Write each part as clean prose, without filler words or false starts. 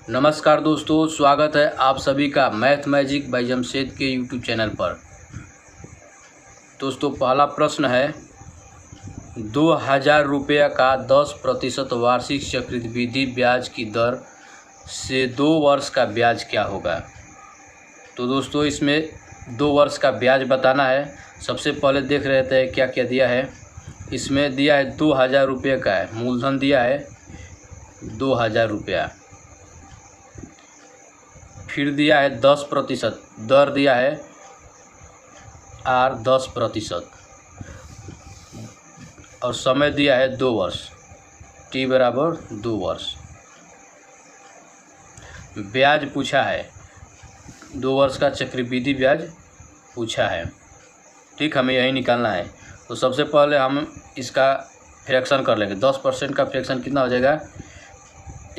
नमस्कार दोस्तों, स्वागत है आप सभी का मैथ मैजिक बाय जमशेद के यूट्यूब चैनल पर। दोस्तों, पहला प्रश्न है 2000 रुपये का 10% वार्षिक चक्रवृद्धि ब्याज की दर से 2 वर्ष का ब्याज क्या होगा। तो दोस्तों, इसमें 2 वर्ष का ब्याज बताना है। सबसे पहले देख रहे थे क्या क्या दिया है। इसमें दिया है 2000 रुपये का है, मूलधन दिया है 2000 रुपया। फिर दिया है 10%, दर दिया है R 10%, और समय दिया है 2 वर्ष, T बराबर 2 वर्ष। ब्याज पूछा है, 2 वर्ष का चक्रवृद्धि ब्याज पूछा है। ठीक, हमें यही निकालना है। तो सबसे पहले हम इसका फ्रैक्शन कर लेंगे। 10% का फ्रैक्शन कितना हो जाएगा,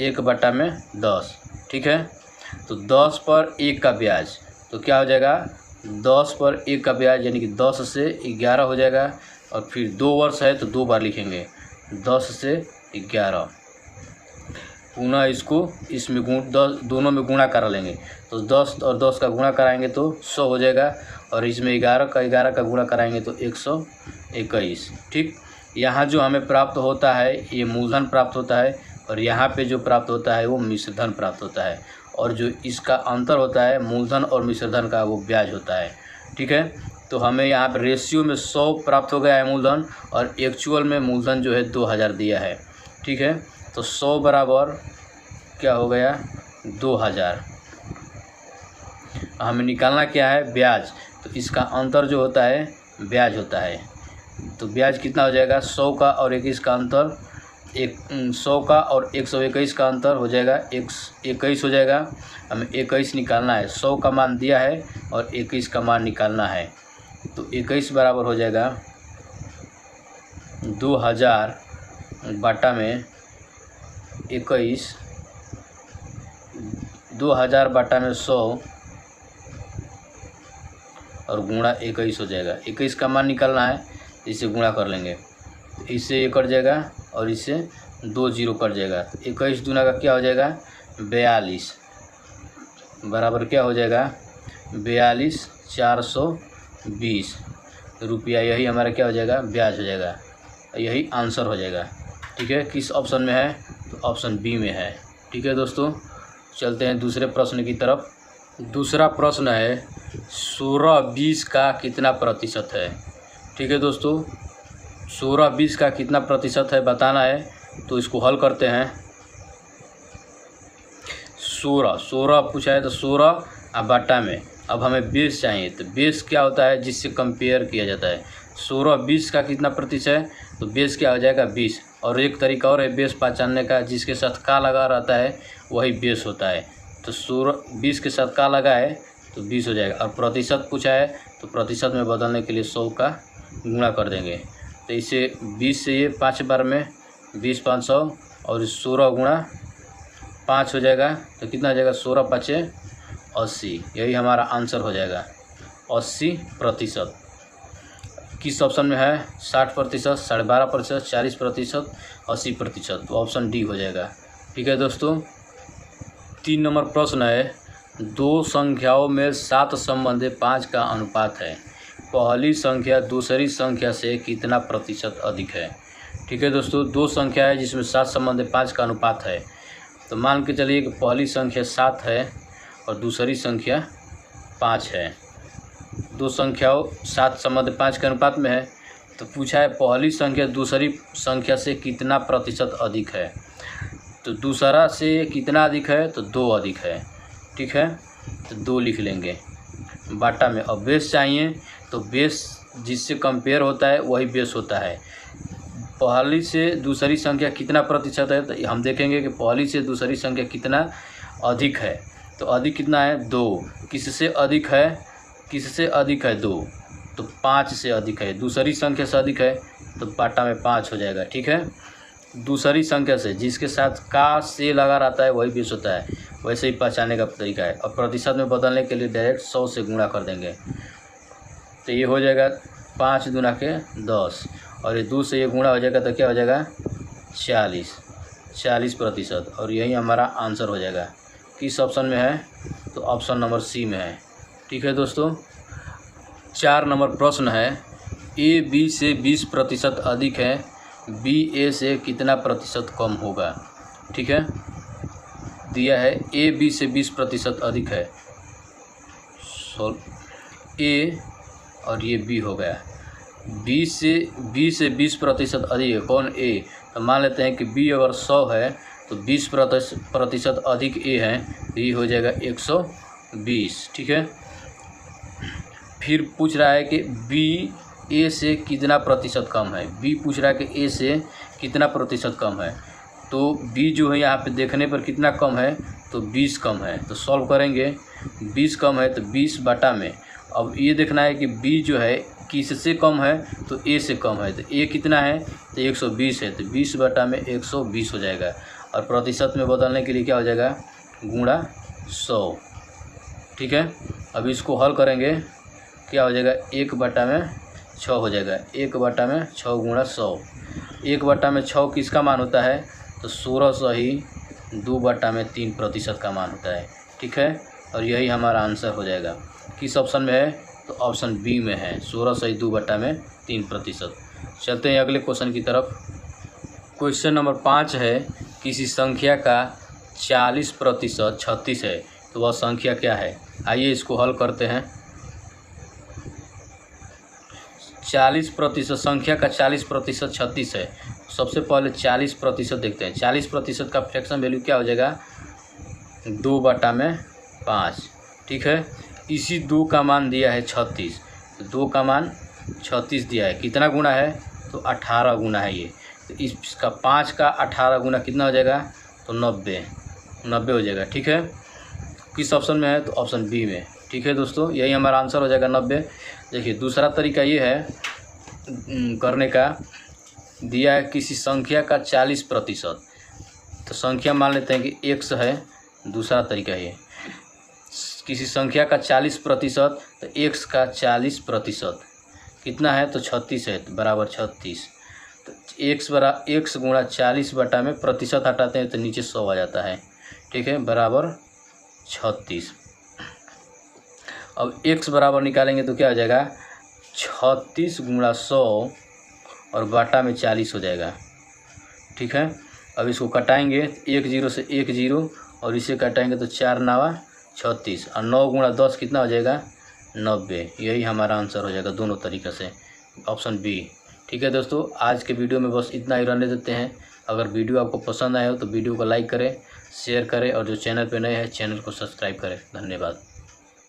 1/10। ठीक है, तो 10 पर 1 का ब्याज, तो क्या हो जाएगा 10 पर 1 का ब्याज, यानी कि 10 से 11 हो जाएगा। और फिर 2 वर्ष है तो 2 बार लिखेंगे, 10 से 11। पुनः इसको इसमें दोनों में गुणा करा लेंगे। तो 10 और 10 का गुणा कराएंगे तो 100 हो जाएगा, और इसमें 11 का गुणा कराएंगे तो 121। ठीक, यहाँ जो हमें प्राप्त होता है ये मूलधन प्राप्त होता है, और यहाँ पे जो प्राप्त होता है वो मिश्रधन प्राप्त होता है, और जो इसका अंतर होता है मूलधन और मिश्रधन का वो ब्याज होता है। ठीक है, तो हमें यहाँ पर रेशियो में 100 प्राप्त हो गया है मूलधन, और एक्चुअल में मूलधन जो है 2000 दिया है। ठीक है, तो 100 बराबर क्या हो गया 2000। हमें निकालना क्या है, ब्याज। तो इसका अंतर जो होता है ब्याज होता है। तो ब्याज कितना हो जाएगा, 100 का और 21 का अंतर, 100 का और 121 का अंतर हो जाएगा 21 हो जाएगा। हमें 21 निकालना है। 100 का मान दिया है और 21 का मान निकालना है। तो 21 बराबर हो जाएगा 2000 बटा में 21, 2000 बटा में 100 और गुणा 21 हो जाएगा। 21 का मान निकालना है, इसे गुणा कर लेंगे। इससे ये कट जाएगा और इससे 2 जीरो कट जाएगा। 21 दूना का क्या हो जाएगा 42, बराबर क्या हो जाएगा 42,420 रुपया। यही हमारा क्या हो जाएगा ब्याज हो जाएगा, यही आंसर हो जाएगा। ठीक है, किस ऑप्शन में है, तो ऑप्शन बी में है। ठीक है दोस्तों, चलते हैं दूसरे प्रश्न की तरफ। दूसरा प्रश्न है 16-20 का कितना प्रतिशत है। ठीक है दोस्तों, 16-20 का कितना प्रतिशत है बताना है। तो इसको हल करते हैं। 16 पूछा है, तो 16 बटा में अब हमें बेस चाहिए। तो बेस क्या होता है जिससे कंपेयर किया जाता है। 16-20 का कितना प्रतिशत है, तो बेस क्या हो जाएगा 20। और एक तरीका और है बेस पहचानने का, जिसके साथ का लगा रहता है वही बेस होता है। तो 16-20 के साथ का लगा है तो 20 हो जाएगा। और प्रतिशत पूछा है तो प्रतिशत में बदलने के लिए 100 का गुणा कर देंगे। तो इसे 20 से ये 5 बार में 20 500, और 16 गुणा 5 हो जाएगा। तो कितना हो जाएगा 16×5 80। यही हमारा आंसर हो जाएगा 80%। किस ऑप्शन में है 60%, 12.5%, 40%, 80%। तो ऑप्शन डी हो जाएगा। ठीक है दोस्तों, 3 नंबर प्रश्न है 2 संख्याओं में 7 संबंधी 5 का अनुपात है। पहली संख्या दूसरी संख्या से कितना प्रतिशत अधिक है। ठीक है दोस्तों, 2 संख्या है जिसमें 7 संबंधी 5 का अनुपात है। तो मान के चलिए कि पहली संख्या 7 है और दूसरी संख्या 5 है। 2 संख्याओं 7 संबंधी 5 के अनुपात में है। तो पूछा है पहली संख्या दूसरी संख्या से कितना प्रतिशत अधिक है। तो दूसरा से कितना अधिक है, तो 2 अधिक है। ठीक है, तो 2 लिख लेंगे बाटा में। अब बेस चाहिए, तो बेस जिससे कंपेयर होता है वही बेस होता है। पहली से दूसरी संख्या कितना प्रतिशत है, तो हम देखेंगे कि पहली से दूसरी संख्या कितना अधिक है। तो अधिक कितना है 2। किससे अधिक है, किससे अधिक है 2, तो 5 से अधिक है। दूसरी संख्या से अधिक है तो बाटा में 5 हो जाएगा। ठीक है, दूसरी संख्या से जिसके साथ का से लगा रहता है वही बेस होता है। वैसे ही पहचानने का तरीका है। और प्रतिशत में बदलने के लिए डायरेक्ट 100 से गुणा कर देंगे। तो ये हो जाएगा 5 दूना के 10, और ये 2 से ये गुणा हो जाएगा तो क्या हो जाएगा 40%। और यही हमारा आंसर हो जाएगा। किस ऑप्शन में है? तो ऑप्शन नंबर सी में है। ठीक है दोस्तों, 4 नंबर प्रश्न है, ए बी से 20% अधिक है, बी ए से कितना प्रतिशत कम होगा? ठीक है, दिया है ए बी से 20% अधिक है, ए और ये बी हो गया। बी से 20% अधिक है, कौन? ए। तो मान लेते हैं कि बी अगर 100 है तो 20% अधिक ए है, तो ये हो जाएगा 120। ठीक है, फिर पूछ रहा है कि बी ए से कितना प्रतिशत कम है। बी पूछ रहा है कि ए से कितना प्रतिशत कम है। तो बी जो है यहाँ पे देखने पर कितना कम है? तो 20 कम है। तो सॉल्व करेंगे, 20 कम है तो 20 बटा में, अब ये देखना है कि बी जो है किससे कम है? तो ए से कम है। तो ए कितना है? तो 120 है। तो 20 बटा में 120 हो जाएगा। और प्रतिशत में बदलने के लिए क्या हो जाएगा? गुणा 100। ठीक है, अब इसको हल करेंगे, क्या हो जाएगा? 1 बटा में 6 हो जाएगा। 1 बटा में 6 गुणा 100। 1 बटा में 6 किसका मान होता है? तो 1600 ही 2 बटा में 3% का मान होता है। ठीक है, और यही हमारा आंसर हो जाएगा। किस ऑप्शन में है? तो ऑप्शन बी में है, 1600 ही 2 बटा में 3%। चलते हैं अगले क्वेश्चन की तरफ। क्वेश्चन नंबर 5 है, किसी संख्या का 40% 36 है, तो वह संख्या क्या है? आइए इसको हल करते हैं। 40% संख्या का 40% 36 है। सबसे पहले 40% देखते हैं। 40% का फ्रैक्शन वैल्यू क्या हो जाएगा? 2 बटा में 5। ठीक है, इसी 2 का मान दिया है 36, तो 2 का मान 36 दिया है। कितना गुना है? तो 18 गुना है ये। तो इसका 5 का 18 गुना कितना हो जाएगा? तो 90 हो जाएगा। ठीक है, किस ऑप्शन में है? तो ऑप्शन बी में। ठीक है दोस्तों, यही हमारा आंसर हो जाएगा 90। देखिए दूसरा तरीका ये है करने का, दिया है किसी संख्या का 40%, तो संख्या मान लेते हैं कि x है। दूसरा तरीका ये, किसी संख्या का 40%, तो x का 40% कितना है? तो 36 है, तो बराबर 36। तो x गुणा 40 बटा में प्रतिशत हटाते हैं तो नीचे 100 आ जाता है। ठीक है, बराबर 36। अब x बराबर निकालेंगे तो क्या हो जाएगा? 36 गुणा 100 और बटा में 40 हो जाएगा। ठीक है, अब इसको कटाएंगे, 1 0 से 1 0 और इसे कटाएंगे तो 4 9 36 और 9 गुणा 10 कितना हो जाएगा? 90। यही हमारा आंसर हो जाएगा दोनों तरीक़े से, ऑप्शन बी। ठीक है दोस्तों, आज के वीडियो में बस इतना ही रहने देते हैं। अगर वीडियो आपको पसंद आया हो तो वीडियो को लाइक करें, शेयर करें और जो चैनल पर नए हैं चैनल को सब्सक्राइब करें। धन्यवाद।